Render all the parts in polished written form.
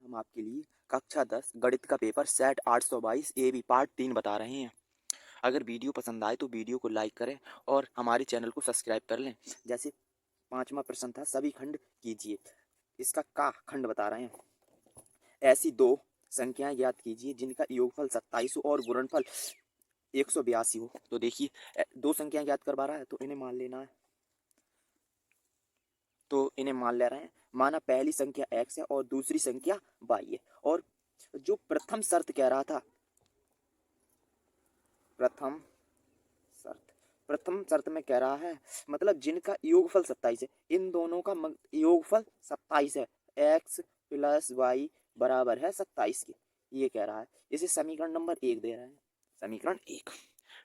हम आपके लिए कक्षा 10 गणित का पेपर सेट 822 AB पार्ट 3 बता रहे हैं। अगर वीडियो पसंद आए तो वीडियो को लाइक करें और हमारे चैनल को सब्सक्राइब कर लें। जैसे 5वां प्रश्न था, सभी खंड कीजिए। इसका का खंड बता रहे हैं। ऐसी दो संख्याएं ज्ञात कीजिए जिनका योगफल 27 हो और गुणनफल 182 हो। तो देखिए, दो संख्याएं ज्ञात करवा रहा है तो इन्हें मान लेना है। तो इन्हें मान ले रहे हैं। माना पहली संख्या x है और दूसरी संख्या y है। और जो प्रथम शर्त कह रहा था, प्रथम शर्त में कह रहा है, मतलब जिनका योगफल 27 है, इन दोनों का योगफल 27 है। x प्लस वाई बराबर है 27 के, ये कह रहा है। इसे समीकरण नंबर 1 दे रहा है, समीकरण 1।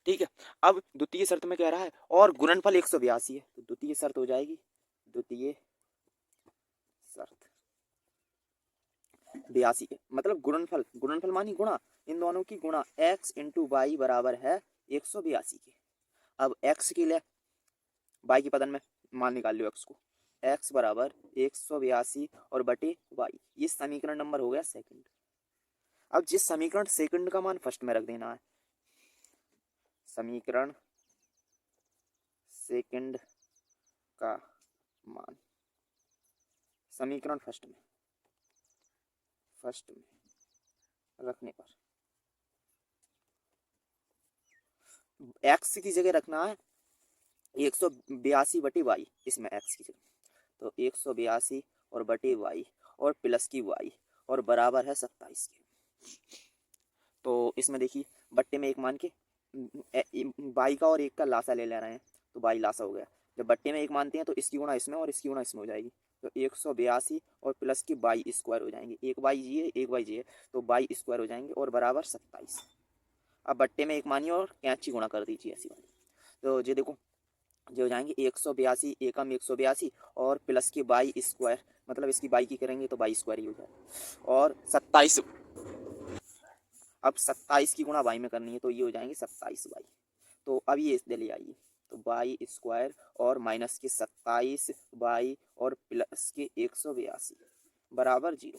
ठीक है। अब द्वितीय शर्त में कह रहा है और गुणनफल 182 है, तो द्वितीय शर्त हो जाएगी, द्वितीय शर्त 82 है, मतलब गुणनफल मानी गुणा, इन दोनों की गुणा x इंटू वाई बराबर है 182 के। अब x के लिए y के पदन में मान निकाल लो, x को, x बराबर 182 और बटे y, ये समीकरण नंबर हो गया सेकंड। अब जिस समीकरण सेकंड का मान फर्स्ट में रख देना है, समीकरण सेकंड का मान समीकरण फर्स्ट में रखने पर x की जगह रखना है 182 बटे वाई, इसमें x की जगह, तो 182 और बटे वाई और प्लस की y और बराबर है 27 के। तो इसमें देखिए, बट्टे में एक मान के y का और एक का लासा ले रहे हैं, तो y लासा हो गया। जब बट्टे में एक मानते हैं तो इसकी गुणा इसमें और इसकी गुणा इसमें हो जाएगी, तो 182 और प्लस की y स्क्वायर हो जाएंगे, एक y जी है एक y जी है, तो y स्क्वायर हो जाएंगे और बराबर 27। अब बट्टे में एक मानिए और कैंची गुणा कर दीजिए ऐसी वाली, तो ये देखो जो हो जाएंगे 182 एकम 182 और प्लस की बाई स्क्वायर, मतलब इसकी बाई की करेंगे तो बाई स्क्वायर ही हो जाएगा, और 27। अब 27 की गुणा बाई में करनी है तो ये हो जाएंगे 27 बाई। तो अब ये इस ले आइए, तो बाई स्क्वायर और माइनस के 27 बाई और प्लस के 182 बराबर 0।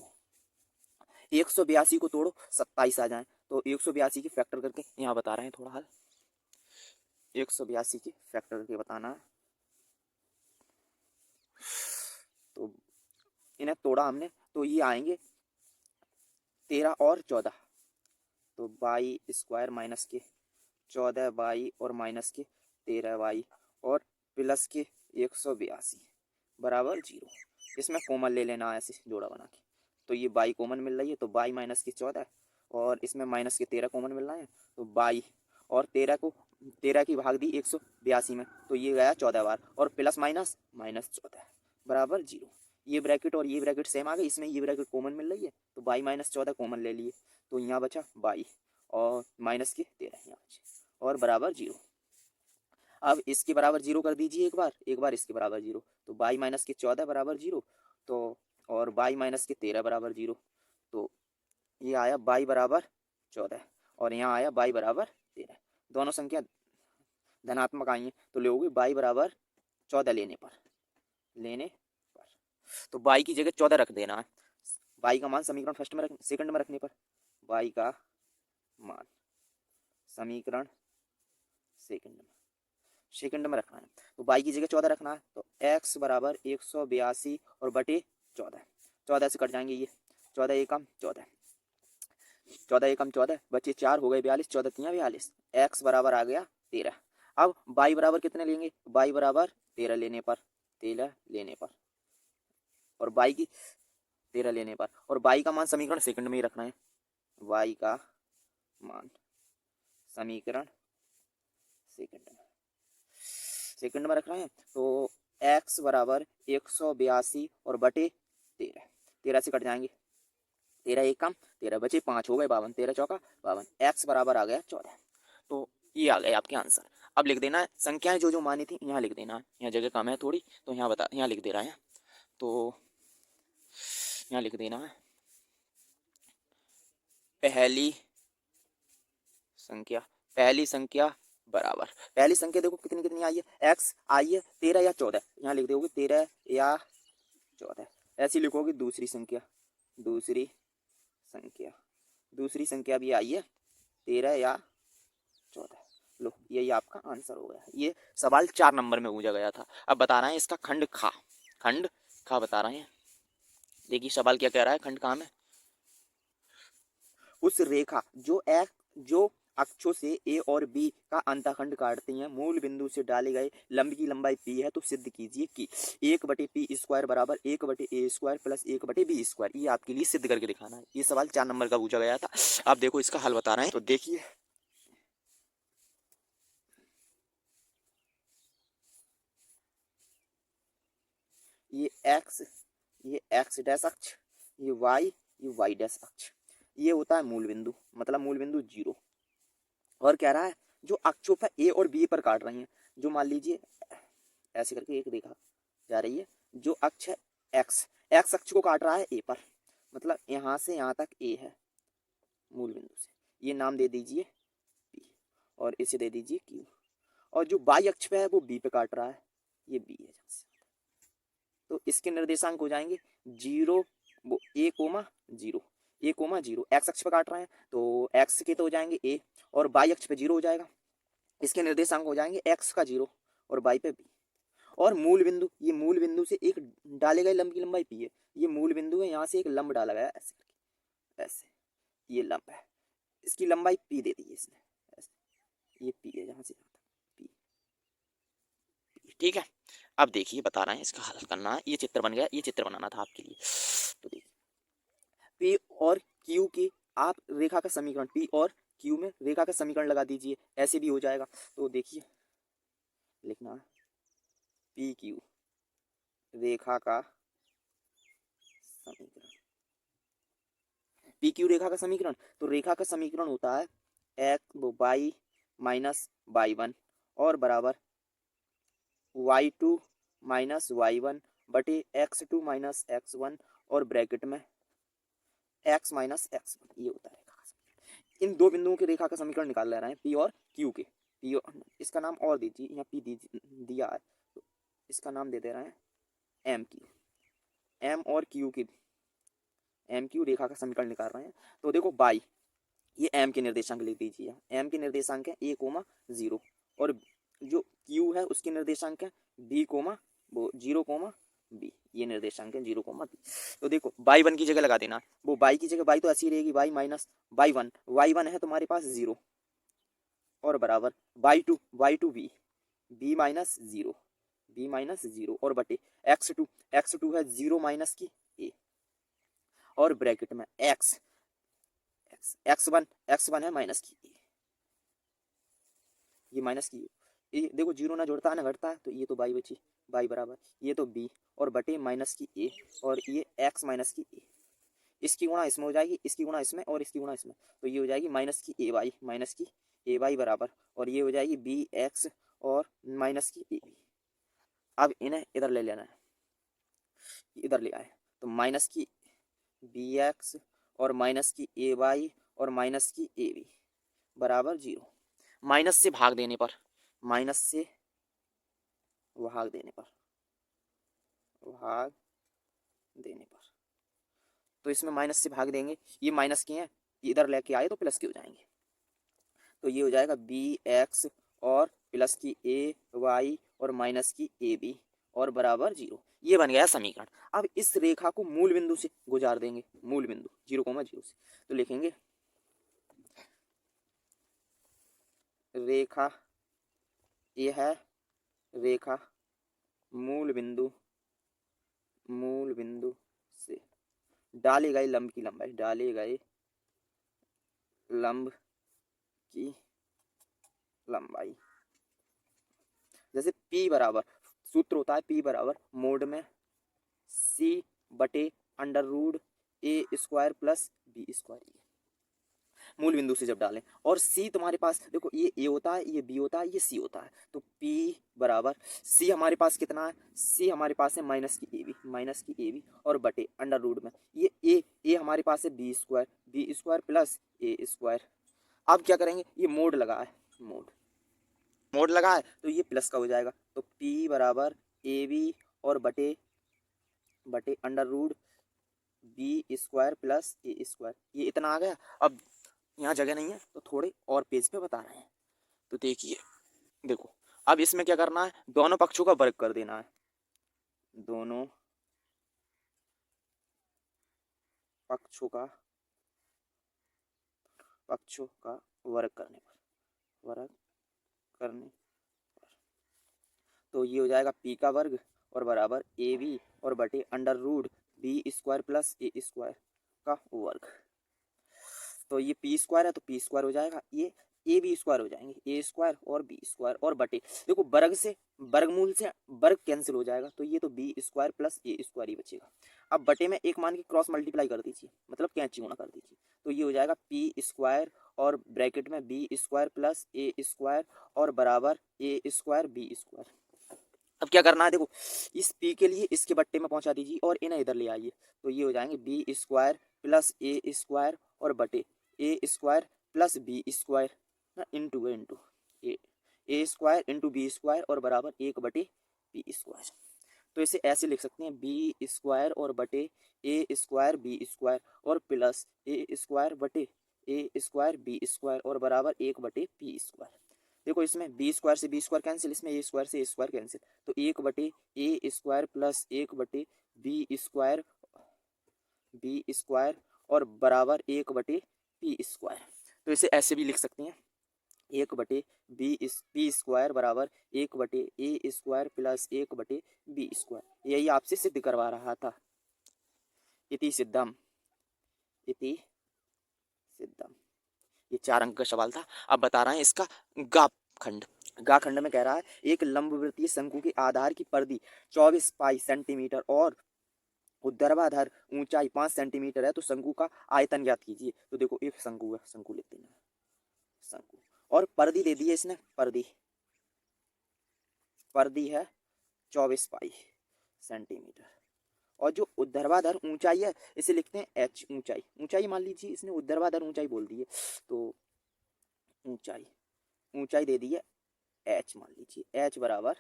182 को तोड़ो 27 आ जाए, तो 182 की फैक्टर करके यहाँ बता रहे हैं थोड़ा हल। 182 की फैक्टर करके बताना है, तो इन्हें तोड़ा हमने तो ये आएंगे 13 और 14, तो बाई स्क्वायर माइनस के 14 बाई और माइनस के 13 बाई और प्लस के 182 बराबर 0। इसमें कॉमन ले लेना है ऐसे जोड़ा बना के, तो ये बाई कॉमन मिल रही है, तो बाई माइनस के 14 और इसमें माइनस के 13 कॉमन मिल रहा है, तो बाई और 13 की भाग दी 182 में, तो ये गया 14 बार और प्लस माइनस माइनस 14 बराबर 0। ये ब्रैकेट और ये ब्रैकेट सेम आ गई, इसमें ये ब्रैकेट कॉमन मिल रही है, तो बाई माइनस 14 कॉमन ले लिए, तो यहाँ बचा बाई और माइनस के 13 यहाँ बचे और बराबर 0। अब इसके बराबर 0 कर दीजिए एक बार इसके बराबर 0, तो बाई माइनस के 14 बराबर 0, तो और बाई माइनस के 13 बराबर 0, तो ये आया बाई बराबर 14 और यहाँ आया बाई बराबर 13। दोनों संख्या धनात्मक आई हैं, तो लोगे बाई बराबर 14 लेने पर, तो बाई की जगह 14 रख देना है। बाई का मान समीकरण फर्स्ट में सेकंड में रखने पर, बाई का मान समीकरण सेकंड में रखना है, तो बाई की जगह 14 रखना है, तो x बराबर 182 और बटे 14 से कट जाएंगे ये, 14 एकम 14 बच्चे 4 हो गए 42, 14 तियाँ 42, x बराबर आ गया 13। अब बाई बराबर कितने लेंगे, बाई बराबर 13 लेने पर और बाई की 13 लेने पर, और बाई का मान समीकरण सेकंड में ही रखना है, बाई का मान समीकरण सेकंड में रख रहे हैं, तो x बराबर 182 और बटे 13 से कट जाएंगे, 13 एक कम 13 बचे 5 हो गए 52, 13 चौका 52, x बराबर आ गया 14। तो ये आ गए आपके आंसर। अब लिख देना है संख्याएं जो जो मानी थी यहाँ लिख देना है, यहाँ जगह कम है थोड़ी तो यहाँ लिख दे रहा है, तो यहाँ लिख देना है पहली संख्या बराबर, पहली संख्या देखो कितनी कितनी आई है, x आई है 13 या 14, यहाँ लिख दोगे 13 या 14। ऐसी लिखोगे दूसरी संख्या संख्या, दूसरी संख्या भी आई है 13 या 14। लो यही आपका आंसर हो गया। ये सवाल 4 नंबर में पूछा गया था। अब बता रहे हैं इसका खंड खा, खंड खा बता रहे हैं। देखिए सवाल क्या कह रहा है, खंड खा में उस रेखा जो अक्षों से ए और बी का अंतःखंड काटती हैं मूल बिंदु से डाले गए लंब की लंबाई पी है तो सिद्ध कीजिए कि 1/p² बराबर 1/a² प्लस 1/b²। ये आपके लिए सिद्ध करके दिखाना है। ये सवाल 4 नंबर का पूछा गया था। आप देखो इसका हल बता रहे हैं, तो देखिए ये एक्स डैश अक्ष, ये वाई डैश अक्ष, ये होता है मूल बिंदु, मतलब मूल बिंदु 0। और कह रहा है जो अक्षों पर ए और बी पर काट रही हैं, जो मान लीजिए ऐसे करके एक रेखा जा रही है, जो अक्ष है एक्स अक्ष को काट रहा है ए पर, मतलब यहाँ से यहाँ तक ए है मूल बिंदु से, ये नाम दे दीजिए पी और इसे दे दीजिए क्यू। और जो बाई अक्ष पे है वो बी पे काट रहा है, ये बी है जहाँ से। तो इसके निर्देशांक हो जाएंगे 0 वो a,0 एक्स अक्ष पे काट रहे हैं तो एक्स के तो हो जाएंगे ए और बाई अक्ष पे 0 हो जाएगा। इसके निर्देशांक हो जाएंगे एक्स का 0 और बाई पे बी। और मूल बिंदु, ये मूल बिंदु से एक डाले गए लंब की लंबाई पी है, ये मूल बिंदु है, यहाँ से एक लंब डाला गया ऐसे करके, ऐसे ये लंब है, इसकी लंबाई पी दे दी है इसने ऐसे, ये पी है जहाँ से पी, ठीक है। अब देखिए बता रहे हैं इसका हल करना है। ये चित्र बन गया, ये चित्र बनाना था आपके लिए। तो देखिए पी और क्यू की आप रेखा का समीकरण, पी और क्यू में रेखा का समीकरण लगा दीजिए, ऐसे भी हो जाएगा। तो देखिए लिखना पी क्यू रेखा का समीकरण, पी क्यू रेखा का समीकरण, तो रेखा का समीकरण होता है वाई माइनस वाई1 और बराबर y2 माइनस y1 बटे x2 माइनस x1 और ब्रैकेट में x माइनस x1, ये होता है रेखा का समीकरण। इन दो बिंदुओं की रेखा का समीकरण निकाल ले रहे हैं पी और क्यू के। पी और इसका नाम और दीजिए, यहाँ पी दिया है तो इसका नाम दे दे रहे हैं एम क्यू, एम और क्यू की एम क्यू रेखा का समीकरण निकाल रहे हैं। तो देखो बाई, ये एम के निर्देशांक लिख दीजिए, एम के निर्देशांक है a,0 और जो क्यू है उसके निर्देशांक है वो 0,b, ये निर्देशांक है 0,b। तो देखो y1 की जगह लगा देना, वो y की जगह y तो ऐसी रहेगी y माइनस y1 है तुम्हारे पास 0 और बराबर y2 b माइनस 0 और बटे x2 है 0 माइनस की a और ब्रैकेट में x1 है माइनस की a, ये माइनस की ये देखो 0 ना जुड़ता है ना घटता है, तो ये तो बाई बची, बाई बराबर ये तो b और बटे माइनस की a और ये x माइनस की a, इसकी गुणा इसमें हो जाएगी, इसकी गुणा इसमें और इसकी गुणा इसमें, तो ये हो जाएगी माइनस की a वाई बराबर और ये हो जाएगी बी एक्स और माइनस की a b। अब इन्हें इधर ले लेना है, इधर ले आए तो माइनस की बी एक्स और माइनस की a वाई और माइनस की a b बराबर 0। माइनस से भाग देने पर, माइनस से भाग देने पर तो इसमें माइनस से भाग देंगे, ये माइनस के हैं इधर लेके आए तो प्लस के हो जाएंगे, तो ये हो जाएगा बी एक्स और प्लस की ए वाई और माइनस की ए बी और बराबर 0। ये बन गया समीकरण। अब इस रेखा को मूल बिंदु से गुजार देंगे, मूल बिंदु 0,0 से, तो लिखेंगे रेखा ये है रेखा मूल बिंदु से डाले गए लंब की लंबाई, जैसे P बराबर सूत्र होता है P बराबर मोड में C बटे under root a² plus b², मूल बिंदु से जब डालें और C तुम्हारे पास देखो ये A होता है, ये B होता है, ये C होता है, तो P बराबर C हमारे पास कितना है, C हमारे पास है माइनस की ए बी और बटे अंडर रूट में ये A हमारे पास है b² प्लस a²। अब क्या करेंगे, ये मोड लगा है, मोड लगा है तो ये प्लस का हो जाएगा, तो P बराबर ए बी और बटे under root B square plus A square, ये इतना आ गया। अब यहाँ जगह नहीं है तो थोड़े और पेज पे बता रहे हैं। तो देखिए, देखो अब इसमें क्या करना है, दोनों पक्षों का वर्ग कर देना है, दोनों पक्षों का वर्ग करने पर, वर्ग करने पर, तो ये हो जाएगा पी का वर्ग और बराबर ए बी और बटे under root B square plus A square का वर्ग। तो ये पी स्क्वायर है तो पी स्क्वायर हो जाएगा, ये ए बी स्क्वायर हो जाएंगे, ए स्क्वायर और बी स्क्वायर और बटे, देखो वर्ग से वर्गमूल से वर्ग कैंसिल हो जाएगा, तो ये तो B square plus A square ही बचेगा। अब बटे में एक मान के क्रॉस मल्टीप्लाई कर दीजिए, मतलब कैंची गुणा कर दीजिए, तो ये हो जाएगा पी स्क्वायर और ब्रैकेट में B square plus A square और बराबर ए स्क्वायर बी स्क्वायर। अब क्या करना है, देखो इस पी के लिए इसके बट्टे में पहुंचा दीजिए और इन्हें इधर ले आइए, तो ये हो जाएंगे B square plus A square और बटे ए स्क्वायर प्लस बी स्क्वायर ना इंटू ए स्क्वायर इंटू बी स्क्वायर और बराबर एक बटे बी स्क्वायर। तो इसे ऐसे लिख सकते हैं बी स्क्वायर और बटे ए स्क्वायर बी स्क्वायर और प्लस ए स्क्वायर बटे ए स्क्वायर बी स्क्वायर और बराबर एक बटे बी स्क्वायर। देखो इसमें बी स्क्वायर से बी स्क्वायर कैंसिल, इसमें ए स्क्वायर से ए स्क्वायर कैंसिल, तो एक बटे ए स्क्वायर प्लस एक बटे बी स्क्वायर और बराबर एक बटे पी स्क्वायर। तो इसे ऐसे भी लिख सकते हैं, एक बटे बी स्क्वायर बराबर एक बटे ए स्क्वायर प्लस एक बटे बी स्क्वायर। यही आपसे सिद्ध करवा रहा था। इति सिद्धम, इति सिद्धम, ये 4 अंक का सवाल था। अब बता रहे हैं इसका गा खंड। गा खंड में कह रहा है एक लंबवृत्तीय शंकु के आधार की परिधि 24 पाई सेंटीमीटर और ऊर्ध्वाधर ऊंचाई 5 सेंटीमीटर है, तो शंकु का आयतन ज्ञात कीजिए। तो देखो एक शंकु है, शंकु लिख देना, शंकु, और परिधि दे दी है इसने, परिधि है 24 पाई सेंटीमीटर, और जो ऊर्ध्वाधर ऊंचाई है इसे लिखते हैं एच, ऊंचाई मान लीजिए, इसने ऊर्ध्वाधर ऊंचाई बोल दी है, तो ऊंचाई दे दी है एच, मान लीजिए एच बराबर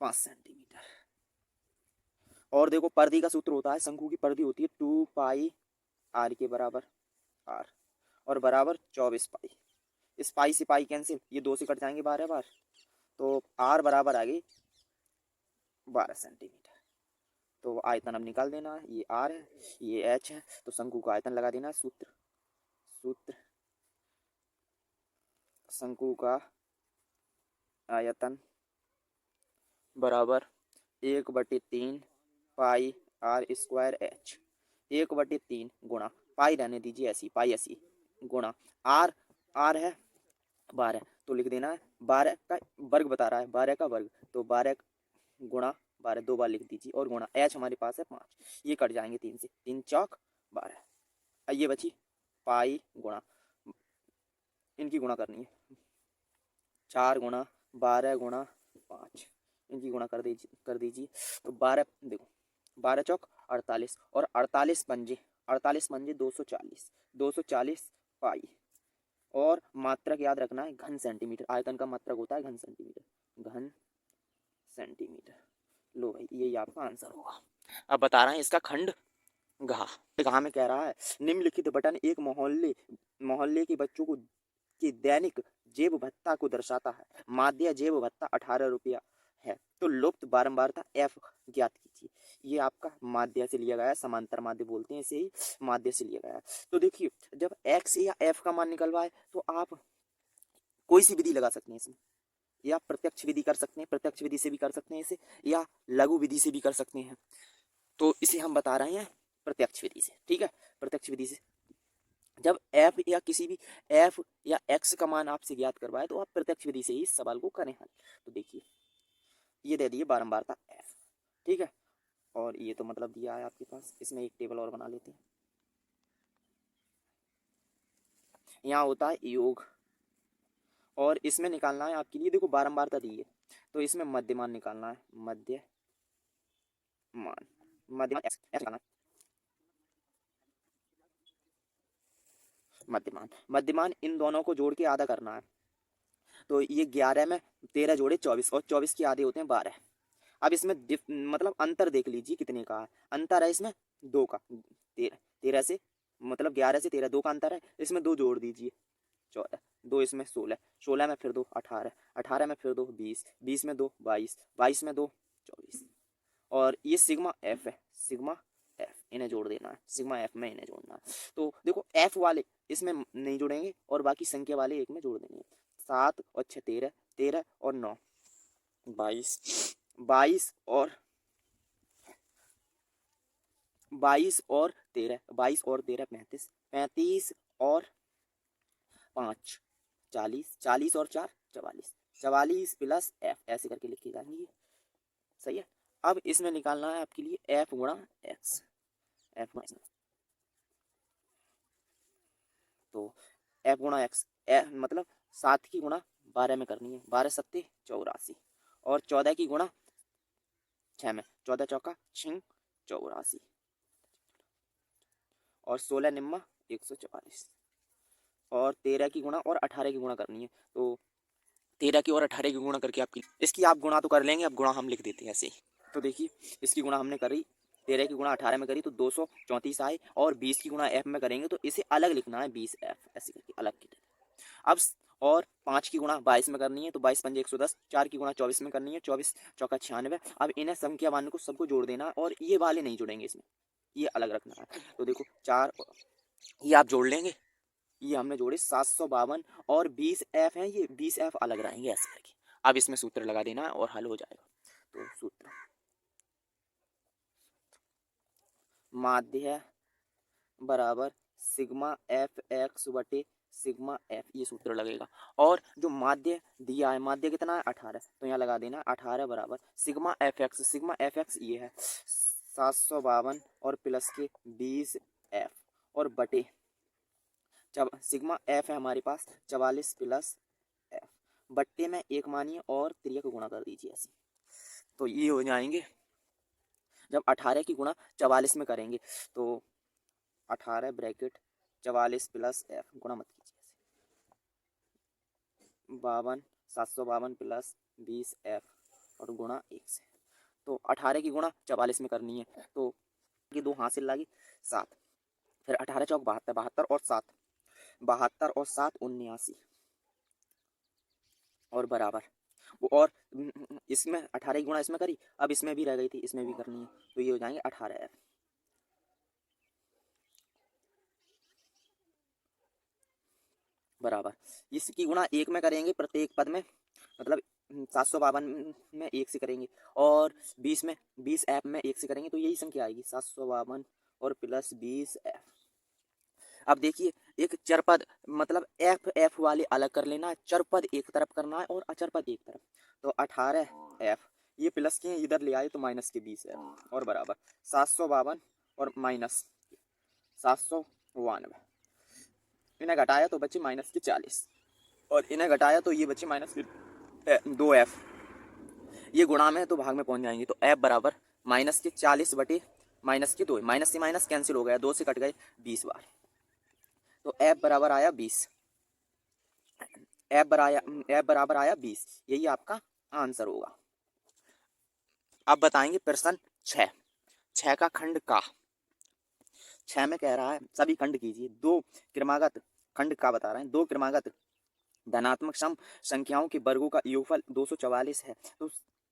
5 सेंटीमीटर। और देखो परिधि का सूत्र होता है, शंकु की परिधि होती है 2 पाई आर के बराबर आर और बराबर 24 पाई। इस पाई से पाई कैंसिल, ये 2 से कट जाएंगे 12 बार, तो आर बराबर आ गई 12 सेंटीमीटर। तो आयतन अब निकाल देना है, ये आर है ये एच है, तो शंकु का आयतन लगा देना। सूत्र शंकु का आयतन बराबर 1/3 पाई आर स्क्वायर एच, 1/3 गुणा पाई रहने दीजिए ऐसी, पाई ऐसी गुणा आर है 12, तो लिख देना है 12 का वर्ग बता रहा है, 12 का वर्ग, तो 12 गुणा 12 2 बार लिख दीजिए और गुणा एच हमारे पास है 5, ये कट जाएंगे 3 से, 3 चौक 12। ये बची पाई गुणा, इनकी गुणा करनी है, 4 गुणा 12 गुणा 5, इनकी गुणा कर दीजिए तो 12, देखो 12 चौक 48 और 48 पंजे 240 पाई, और मात्रक याद रखना है घन सेंटीमीटर, आयतन का मात्रक होता है घन सेंटीमीटर। लो भाई यही आपका आंसर होगा। अब बता रहे हैं इसका खंड घा में कह रहा है निम्नलिखित बटन एक मोहल्ले के बच्चों को की दैनिक जेब भत्ता को दर्शाता है। माध्य जेब भत्ता 18 रुपया है, तो लुप्त बारंबारता एफ ज्ञात कीजिए। ये आपका माध्य से लिया गया है, समांतर माध्य बोलते हैं इसे ही, माध्य से लिया गया है। तो देखिए जब एक्स या एफ का मान निकलवाए तो आप कोई सी विधि लगा सकते हैं इसमें, या प्रत्यक्ष विधि कर सकते हैं, प्रत्यक्ष विधि से भी कर सकते हैं इसे, या लघु विधि से भी कर सकते हैं। तो इसे हम बता रहे हैं प्रत्यक्ष विधि से, ठीक है। प्रत्यक्ष विधि से जब एफ या किसी भी एफ या एक्स का मान आपसे ज्ञात करवाए तो आप प्रत्यक्ष विधि से ही इस सवाल को करें हल। तो देखिए ये दे दिए बारंबारता एफ, ठीक है, और ये तो मतलब दिया है आपके पास। इसमें एक टेबल और बना लेते हैं। यहाँ होता है योग, और इसमें निकालना है आपके लिए, देखो बारंबारता दी है तो इसमें मध्यमान निकालना है, मध्यमान मध्यमान इन दोनों को जोड़ के आधा करना है। तो ये 11 में 13 जोड़े 24 और 24 के आधे होते हैं 12। अब इसमें मतलब अंतर देख लीजिए कितने का है, अंतर है इसमें 2 का 13, 13 से मतलब 11 से 13 2 का अंतर है, इसमें 2 जोड़ दीजिए 14, 2 इसमें 16, 16 में फिर 2 18, 18 में फिर 2 20, 20 में 2 22, 22 में 2 24। और ये सिग्मा एफ है, सिग्मा एफ इन्हें जोड़ देना है, सिग्मा एफ में इन्हें जोड़ना है। तो देखो एफ वाले इसमें नहीं जुड़ेंगे और बाकी संख्या वाले एक में जोड़ देंगे। 7 और 6 13, 13 और 9 22, 22 और 13, 22 और 13 35, 35 और 5 40, 40 और 4 44, 44 प्लस एफ ऐसे करके लिखी जाएंगी। सही है। अब इसमें निकालना है आपके लिए एफ गुणा एक्स, एफ गुणा तो एफ गुणा एक्स मतलब 7 की गुणा 12 में करनी है, 12 सत्ते 84 और 14 की गुणा 6 में, 14 चौका 6 84 और 16 निम्मा 144 और 13 की गुणा और 18 की गुणा करनी है। तो 13 की और 18 की गुणा करके आपकी इसकी आप गुणा तो कर लेंगे, अब गुणा हम लिख देते हैं ऐसे ही। तो देखिए इसकी गुणा हमने करी, 13 की गुणा 18 में करी तो 234 आए और 20 की गुणा एफ में करेंगे तो इसे अलग लिखना है 20 एफ ऐसे करके अलग की। अब और 5 की गुणा 22 में करनी है तो 22 पंजे 110, 4 की गुणा 24 में करनी है, 24 चौका 96। अब इन्हें संख्या मान को सबको जोड़ देना है और ये वाले नहीं जुड़ेंगे इसमें, ये अलग रखना है। तो देखो 4 ये आप जोड़ लेंगे, ये हमने जोड़े 752 और 20 एफ हैं, ये 20 एफ अलग रहेंगे ऐसे करके। अब इसमें सूत्र लगा देना है और हल हो जाएगा। तो सूत्र माध्य बराबर सिग्मा एफ एक्स बटे सिग्मा एफ, ये सूत्र लगेगा। और जो माध्य दिया है, माध्य कितना है 18, तो यहाँ लगा देना 18 बराबर sigma F x, sigma F x ये है 752 और प्लस के 20 एफ और बटे जब सिग्मा एफ है हमारे पास 44 प्लस एफ बट्टे में एक मानिए और त्रिया को गुणा कर दीजिए ऐसे। तो ये हो जाएंगे जब 18 की गुणा 44 में करेंगे तो 18 ब्रैकेट 44 प्लस एफ गुणा मत कीजिए 52 752 प्लस 20 एफ और गुणा 1 से। तो 18 की गुणा 44 में करनी है तो ये 2 हासिल लगी 7, फिर 18 चौक 72, 72 और 7 72 और 7 79 और बराबर वो। और इसमें 18 की गुणा इसमें करी, अब इसमें भी रह गई थी, इसमें भी करनी है तो ये हो जाएंगे 18 एफ बराबर इसकी गुणा 1 में करेंगे प्रत्येक पद में, मतलब 752 में 1 से करेंगे और 20 में 20 एफ में 1 से करेंगे तो यही संख्या आएगी 752 और प्लस 20 एफ। अब देखिए एक चरपद मतलब एफ एफ वाले अलग कर लेना है, चरपद एक तरफ करना है और अचरपद एक तरफ। तो 18 एफ ये प्लस के इधर ले आए तो माइनस के 20 एफ और बराबर 752 और माइनस 792, इन्हें घटाया तो बच्चे माइनस के 40 और इन्हें घटाया तो ये बच्चे माइनस के 2 एफ। ये गुणा में तो भाग में पहुंच जाएंगे तो एफ बराबर माइनस के 40 बटे माइनस के 2, माइनस से माइनस कैंसिल हो गया, 2 से कट गए 20 बार। तो एफ बराबर आया 20, एफ बराबर आया 20, यही आपका आंसर होगा। अब बताएंगे प्रश्न 6 का खंड का 6 में कह रहा है सभी खंड कीजिए, दो क्रमागत खंड का बता रहे हैं, दो क्रमागत धनात्मक सम संख्याओं के वर्गों का योगफल 244 है तो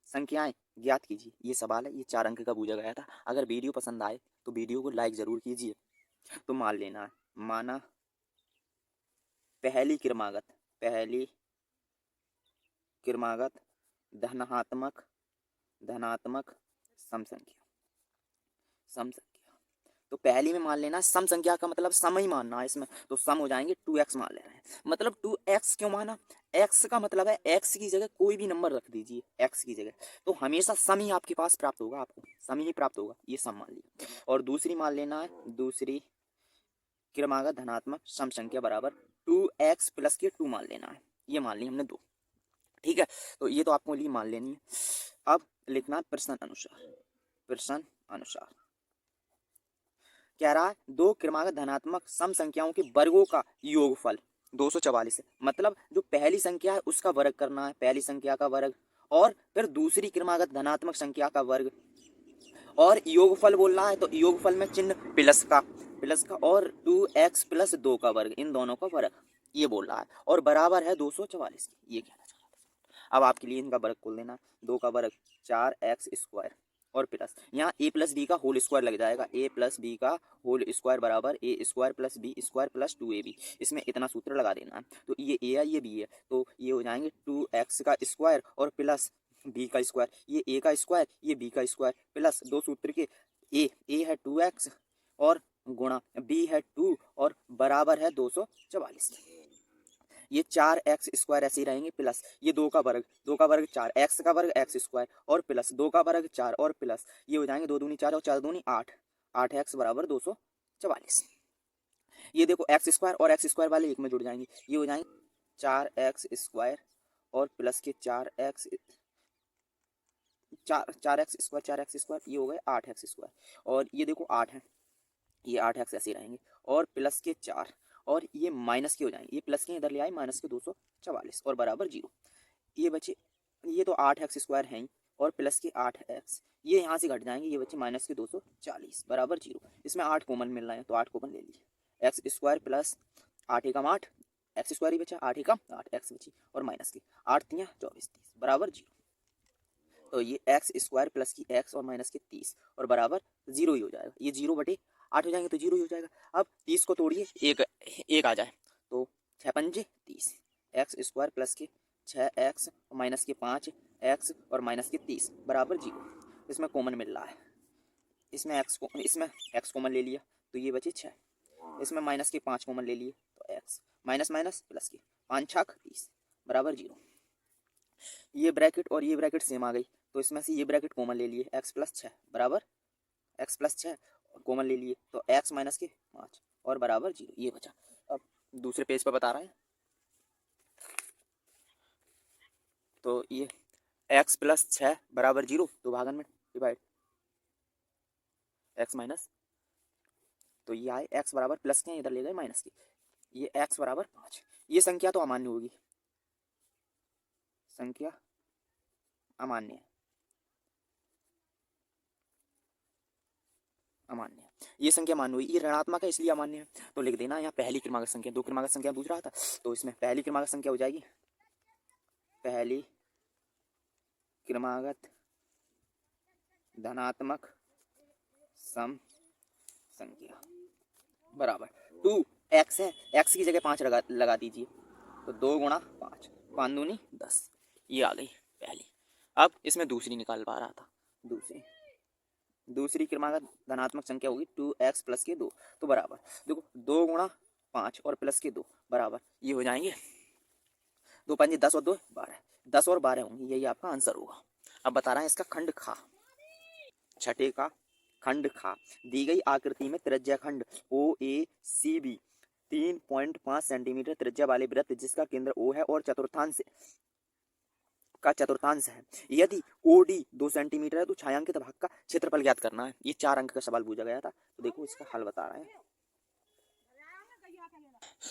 संख्याएं ज्ञात कीजिए। ये सवाल है, ये 4 अंक का पूछा गया था। अगर वीडियो पसंद आए तो वीडियो को लाइक जरूर कीजिए। तो मान लेना है, माना पहली क्रमागत धनात्मक सम संख्या तो पहली में मान लेना सम संख्या का मतलब सम ही मानना है इसमें, तो सम हो जाएंगे 2x मान ले रहे हैं। मतलब 2x क्यों माना, x का मतलब है x की जगह कोई भी नंबर रख दीजिए, x की जगह तो हमेशा सम ही आपके पास प्राप्त होगा, आपको सम ही प्राप्त होगा, ये सम मान लीजिए। और दूसरी मान लेना है, दूसरी क्रमागत धनात्मक सम संख्या बराबर 2x प्लस के 2 मान लेना है, ये मान ली हमने 2। ठीक है, तो ये तो आपको लिए मान लेनी है। अब लिखना प्रश्न अनुसार कह रहा है दो क्रमागत धनात्मक सम संख्याओं के वर्गों का योगफल 244 है। मतलब जो पहली संख्या है उसका वर्ग करना है, पहली संख्या का वर्ग, और फिर दूसरी क्रमागत धनात्मक संख्या का वर्ग, और योगफल बोल रहा है तो योगफल में चिन्ह प्लस का और 2x प्लस 2 का वर्ग, इन दोनों का वर्ग ये बोल रहा है, और बराबर है 244 की, ये कहना चाह रहा है। अब आपके लिए इनका वर्ग खोल देना, 2 का वर्ग 4x स्क्वायर और प्लस यहाँ a प्लस बी का होल स्क्वायर लग जाएगा, a प्लस बी का होल स्क्वायर बराबर a square plus B square plus 2ab, इसमें इतना सूत्र लगा देना है। तो ये a है ये b है, तो ये हो जाएंगे 2x का स्क्वायर और प्लस b का स्क्वायर, ये a का स्क्वायर ये b का स्क्वायर प्लस दो सूत्र के a है 2x और गुणा b है 2 और बराबर है 244। ये 4x स्क्वायर ऐसे ही रहेंगे प्लस ये 2 का वर्ग 4 x का वर्ग x स्क्वायर और प्लस 2 का वर्ग 4 और प्लस ये हो जाएंगे 2 दूनी 4 और 4 दूनी 8, 8x बराबर 244। ये देखो x स्क्वायर और x स्क्वायर वाले एक में जुड़ जाएंगे, ये हो जाएंगे 4x स्क्वायर और प्लस के 4x स्क्वायर ये हो गए 8x स्क्वायर और ये देखो 8 है, ये 8x ऐसे रहेंगे और प्लस के 4 और ये माइनस के हो जाएंगे, ये प्लस के इधर ले आए माइनस के 244 और बराबर 0। ये बचे ये तो 8x स्क्वायर है ही और प्लस के 8x ये यहाँ से घट जाएंगे, ये बचे माइनस के 240 बराबर 0। इसमें 8 कॉमन मिल रहा है तो 8 कॉमन ले लीजिए, एक्स स्क्वायर प्लस 8 एकम 8 एक्स स्क्वायर ही बचा, 8 एकम 8 एक्स बची और माइनस के 8 तियाँ 24 30 बराबर 0। तो ये एक्स स्क्वायर प्लस की एक्स और माइनस के 30 और बराबर 0 ही हो जाएगा, ये 0 बटे 8 हो जाएंगे तो 0 ही हो जाएगा। अब 30 को तोड़िए एक आ जाए तो 6 पंजे 30, एक्स स्क्वायर प्लस के 6x और माइनस के 5x और माइनस के 30 बराबर 0। इसमें कॉमन मिल रहा है, इसमें x कॉमन ले लिया तो ये बचे 6, इसमें माइनस के 5 कॉमन ले लिए तो x माइनस माइनस प्लस के 5 छक 30 बराबर 0। ये ब्रैकेट और ये ब्रैकेट सेम आ गई तो इसमें से ये ब्रैकेट कॉमन ले लिए, x प्लस 6 बराबर x प्लस 6 कॉमन ले लिए तो x माइनस के 5 और बराबर 0, ये बचा। अब दूसरे पेज पर बता रहे हैं तो ये x प्लस 6 बराबर 0 तो भागन में डिवाइड x माइनस, तो ये आए x बराबर प्लस के इधर ले गए माइनस के, ये x बराबर 5। ये संख्या तो अमान्य होगी, संख्या अमान्य है, अमान्य ये संख्या मान्य हुई, ये ऋणात्मक है इसलिए अमान्य है। तो लिख देना यहाँ पहली क्रमागत संख्या, दो क्रमागत संख्या पूछ रहा था तो इसमें पहली क्रमागत संख्या हो जाएगी पहली क्रमागत धनात्मक सम संख्या बराबर 2x है, x की जगह 5 लगा दीजिए तो 2 गुणा 5 5 दूनी 10, ये आ गई पहली। अब इसमें दूसरी निकाल पा रहा था, दूसरी क्रमागत धनात्मक संख्या होगी 2x प्लस के 2 तो बराबर देखो 2 गुणा 5 और प्लस के 2 बराबर ये हो जाएंगे 2 5 10 और 2 12, 10 और 12 होंगे, यही आपका आंसर होगा। अब बता रहे हैं इसका खंड खा, छठे का खंड खा, दी गई आकृति में त्रिज्या खंड OACB 3.5 सेंटीमीटर त्रिज्या वाले वृत्त जिसका केंद्र O है और चतुर्थांश है, यदि OD 2 सेंटीमीटर है तो छायांकित भाग का क्षेत्रफल ज्ञात करना है। ये 4 अंक का सवाल पूछा गया था तो देखो इसका हल बता रहे हैं।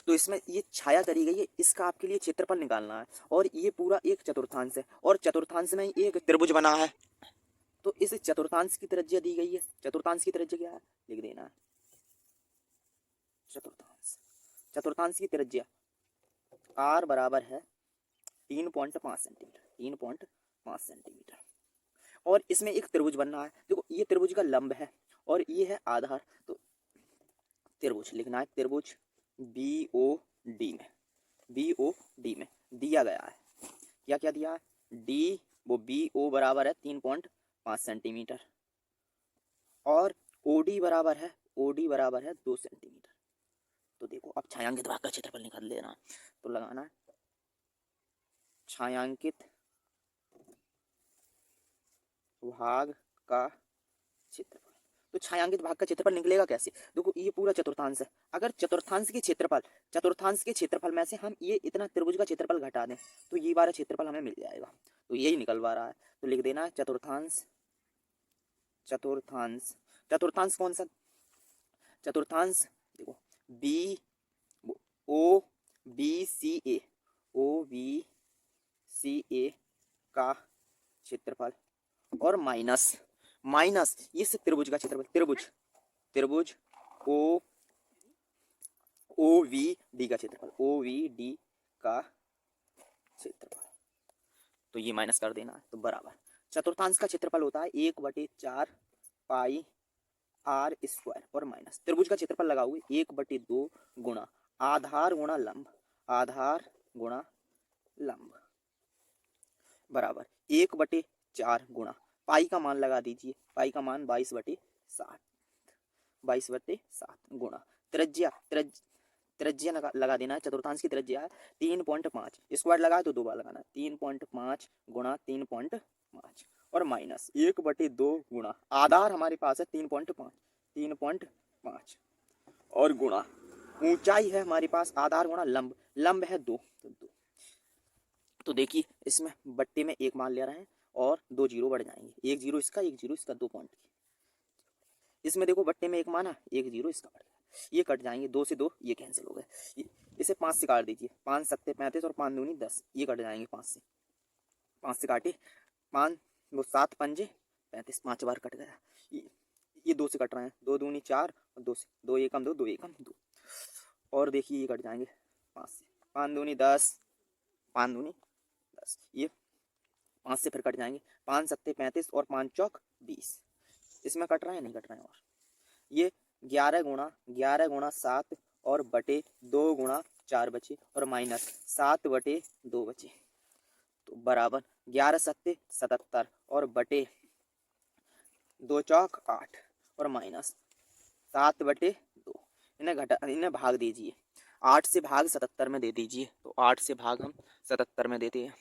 तो इसमें ये छाया करी गई है, इसका आपके लिए क्षेत्रफल निकालना है और ये पूरा एक चतुर्थांश है और चतुर्थांश में एक त्रिभुज बना है तो इस चतुर्थांश की त्रिज्या दी गई है, चतुर्थांश की त्रिज्या क्या है लिख देना है, चतुर्थांश की त्रिज्या r बराबर है 3.5 सेंटीमीटर 3.5 सेंटीमीटर और इसमें एक त्रिभुज बनना है। देखो ये त्रिभुज का लंब है और ये है आधार, तो त्रिभुज लिखना है, त्रिभुज BOD में दिया गया है, क्या क्या दिया है, D वो BO बराबर है 3.5 सेंटीमीटर और OD बराबर है 2 सेंटीमीटर। तो देखो अब छायांकित भाग का क्षेत्रफल निकाल लेना, तो लगाना है छायांकित भाग का क्षेत्रफल। तो छायांकित भाग का क्षेत्रफल निकलेगा कैसे, देखो ये पूरा चतुर्थांश है, अगर चतुर्थांश के क्षेत्रफल में से हम ये इतना त्रिभुज का क्षेत्रफल घटा दें तो ये वाला क्षेत्रफल हमें मिल जाएगा, तो यही निकलवा रहा है। तो लिख देना है चतुर्थांश कौन सा, चतुर्थांश देखो OBCA का क्षेत्रफल और माइनस माइनस ये से त्रिभुज का क्षेत्रफल, त्रिभुज ओ वी डी का क्षेत्रफल, ओ वी डी का क्षेत्रफल, तो ये माइनस कर देना है। तो बराबर चतुर्थांश का क्षेत्रफल होता है 1/4 पाई आर स्क्वायर और माइनस त्रिभुज का क्षेत्रफल लगाओगे 1/2 गुणा आधार गुणा लंब, आधार गुणा लंब बराबर 1/4 गुणा पाई का मान लगा दीजिए, पाई का मान 22/7, 22/7 गुणा त्रिज्या, त्रिज्या लगा देना है। चतुर्थांश की त्रिज्या है 3.5, स्क्वायर लगा तो 2 बार लगाना है, 3.5 गुणा 3.5 और माइनस 1/2 गुणा आधार हमारे पास है 3.5 और गुणा ऊंचाई है हमारे पास आधार गुणा लंब, लंब है 2 तो 2। तो देखिए इसमें बट्टे में एक मान ले रहे हैं और 2 जीरो बढ़ जाएंगे, एक जीरो इसका 2 पॉइंट। इसमें देखो बट्टे में एक माना, 1 जीरो इसका बढ़ गया, ये कट जाएंगे, 2 से 2 ये कैंसिल हो गए, इसे 5 से काट दीजिए, 5 सत्ते 35 और 5 दूनी 10, ये कट जाएंगे 5 से काटे 5 वो 7 पंजे 35, 5 बार कट गया, ये 2 से कट रहे हैं, 2 दूनी 4 और 2 से 2 एकम 2, 2 एकम 2 और देखिए ये कट जाएंगे 5 से, 5 दूनी 10, 5 दूनी 10, ये 5 से फिर कट जाएंगे, 5 सत्ते 35 और 5 चौक 20, इसमें कट रहे हैं नहीं कट रहे हैं, और ये 11 गुणा 7 और बटे 2 गुणा 4 बचे और माइनस 7/2 बचे, तो बराबर 11 सत्ते 77 और बटे 2 चौक 8 और माइनस 7/2, इन्हें भाग दीजिए, 8 से भाग 77 में दे दीजिए, तो 8 से भाग हम 77 में देते हैं,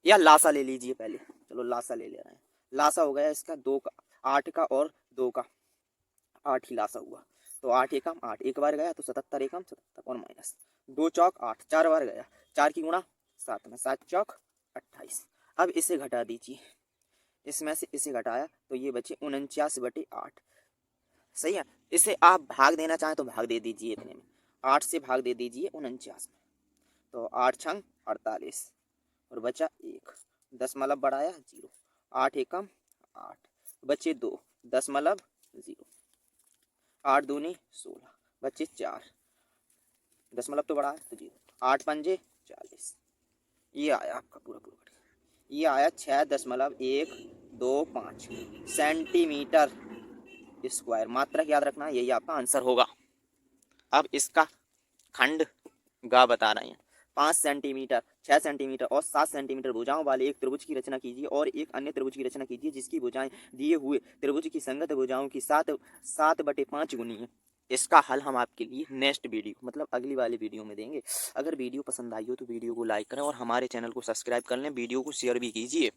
या लासा ले लीजिए पहले, चलो लासा ले ले रहे हैं, लासा हो गया इसका 2 का 8 का और 2 का 8 ही लासा हुआ, तो 8 एकम 8 एक बार गया तो 77 एकम 77 और माइनस 2 चौक 8 4 बार गया, 4 की गुणा 7 में 7 चौक 28। अब इसे घटा दीजिए, इसमें से इसे घटाया तो ये बचे 49/8, सही है। इसे आप भाग देना चाहें तो भाग दे दीजिए, इतने में 8 से भाग दे दीजिए 49 में, तो 8 छंग 48 और बचा 1, 10 मतलब बढ़ाया 0, 8 एकम 8 बचे 2, 10 मतलब 0, 8 दूनी 16 बचे 4, 10 मतलब तो बढ़ाया तो 0, 8 पंजे 40, ये आया आपका पूरा ये आया 6.125 सेंटीमीटर स्क्वायर। मात्रक याद रखना, यही आपका आंसर होगा। अब इसका खंड गा बता रहे हैं, 5 सेंटीमीटर 6 सेंटीमीटर और 7 सेंटीमीटर भुजाओं वाले एक त्रिभुज की रचना कीजिए और एक अन्य त्रिभुज की रचना कीजिए जिसकी भुजाएं दिए हुए त्रिभुज की संगत भुजाओं की 7/5 गुनी है। इसका हल हम आपके लिए नेक्स्ट वीडियो मतलब अगली वाली वीडियो में देंगे। अगर वीडियो पसंद आई हो तो वीडियो को लाइक करें और हमारे चैनल को सब्सक्राइब कर लें, वीडियो को शेयर भी कीजिए।